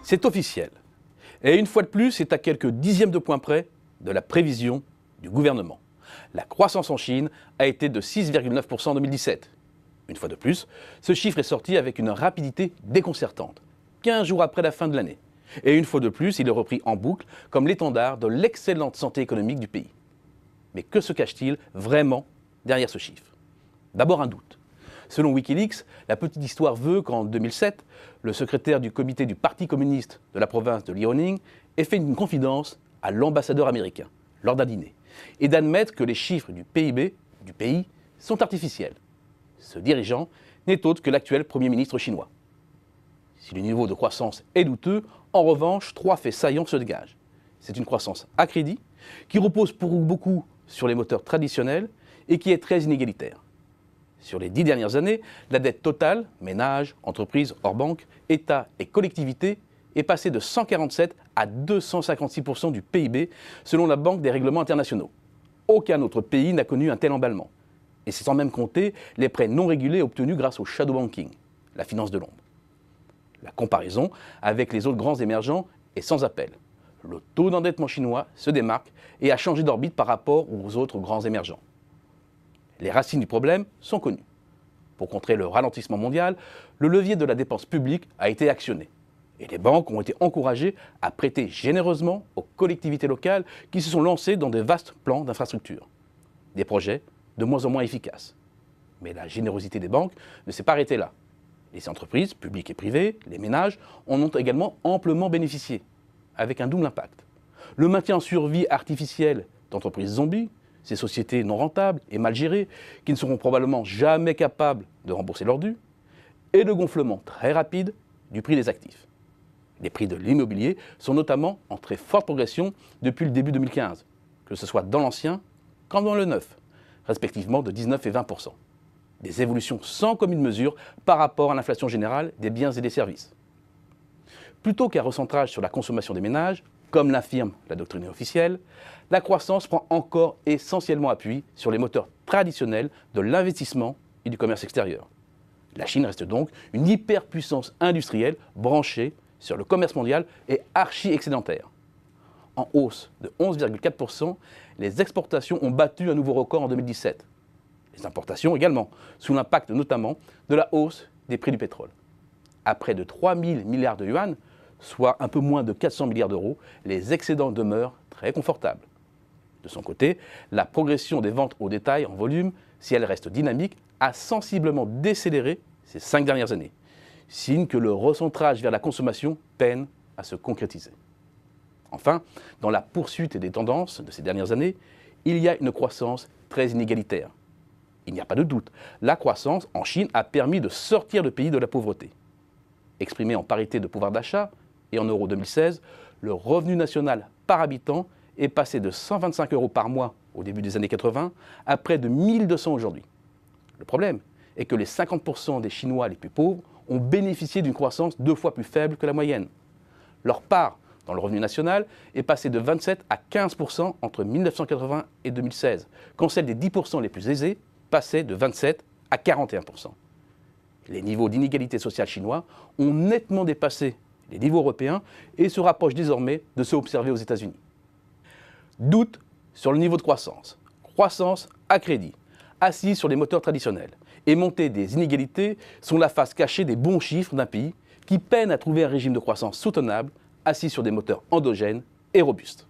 C'est officiel. Et une fois de plus, c'est à quelques dixièmes de points près de la prévision du gouvernement. La croissance en Chine a été de 6,9% en 2017. Une fois de plus, ce chiffre est sorti avec une rapidité déconcertante, 15 jours après la fin de l'année. Et une fois de plus, il est repris en boucle comme l'étendard de l'excellente santé économique du pays. Mais que se cache-t-il vraiment derrière ce chiffre? D'abord un doute. Selon Wikileaks, la petite histoire veut qu'en 2007, le secrétaire du comité du Parti communiste de la province de Liaoning ait fait une confidence à l'ambassadeur américain lors d'un dîner et d'admettre que les chiffres du PIB du pays sont artificiels. Ce dirigeant n'est autre que l'actuel Premier ministre chinois. Si le niveau de croissance est douteux, en revanche, trois faits saillants se dégagent. C'est une croissance à crédit, qui repose pour beaucoup sur les moteurs traditionnels et qui est très inégalitaire. Sur les 10 dernières années, la dette totale, ménages, entreprises, hors banque, État et collectivités, est passée de 147 à 256% du PIB selon la Banque des règlements internationaux. Aucun autre pays n'a connu un tel emballement. Et c'est sans même compter les prêts non régulés obtenus grâce au shadow banking, la finance de l'ombre. La comparaison avec les autres grands émergents est sans appel. Le taux d'endettement chinois se démarque et a changé d'orbite par rapport aux autres grands émergents. Les racines du problème sont connues. Pour contrer le ralentissement mondial, le levier de la dépense publique a été actionné. Et les banques ont été encouragées à prêter généreusement aux collectivités locales qui se sont lancées dans de vastes plans d'infrastructure. Des projets de moins en moins efficaces. Mais la générosité des banques ne s'est pas arrêtée là. Les entreprises, publiques et privées, les ménages, en ont également amplement bénéficié, avec un double impact. Le maintien en survie artificielle d'entreprises zombies, ces sociétés non rentables et mal gérées, qui ne seront probablement jamais capables de rembourser leurs dus, et le gonflement très rapide du prix des actifs. Les prix de l'immobilier sont notamment en très forte progression depuis le début 2015, que ce soit dans l'ancien comme dans le neuf, respectivement de 19 et 20%. Des évolutions sans commune mesure par rapport à l'inflation générale des biens et des services. Plutôt qu'un recentrage sur la consommation des ménages, comme l'affirme la doctrine officielle, la croissance prend encore essentiellement appui sur les moteurs traditionnels de l'investissement et du commerce extérieur. La Chine reste donc une hyperpuissance industrielle branchée sur le commerce mondial et archi-excédentaire. En hausse de 11,4%, les exportations ont battu un nouveau record en 2017. Les importations également, sous l'impact notamment de la hausse des prix du pétrole. À près de 3 000 milliards de yuan, soit un peu moins de 400 milliards d'euros, les excédents demeurent très confortables. De son côté, la progression des ventes au détail en volume, si elle reste dynamique, a sensiblement décéléré ces 5 dernières années, signe que le recentrage vers la consommation peine à se concrétiser. Enfin, dans la poursuite des tendances de ces dernières années, il y a une croissance très inégalitaire. Il n'y a pas de doute, la croissance en Chine a permis de sortir le pays de la pauvreté. Exprimé en parité de pouvoir d'achat et en euros 2016, le revenu national par habitant est passé de 125 € par mois au début des années 80 à près de 1 200 aujourd'hui. Le problème est que les 50% des Chinois les plus pauvres ont bénéficié d'une croissance 2 fois plus faible que la moyenne. Leur part dans le revenu national est passée de 27 à 15% entre 1980 et 2016, quand celle des 10% les plus aisés passait de 27 à 41%. Les niveaux d'inégalité sociale chinois ont nettement dépassé les niveaux européens et se rapprochent désormais de ceux observés aux États-Unis. Doute sur le niveau de croissance. Croissance à crédit, assise sur les moteurs traditionnels. Et montée des inégalités sont la face cachée des bons chiffres d'un pays qui peine à trouver un régime de croissance soutenable, assis sur des moteurs endogènes et robustes.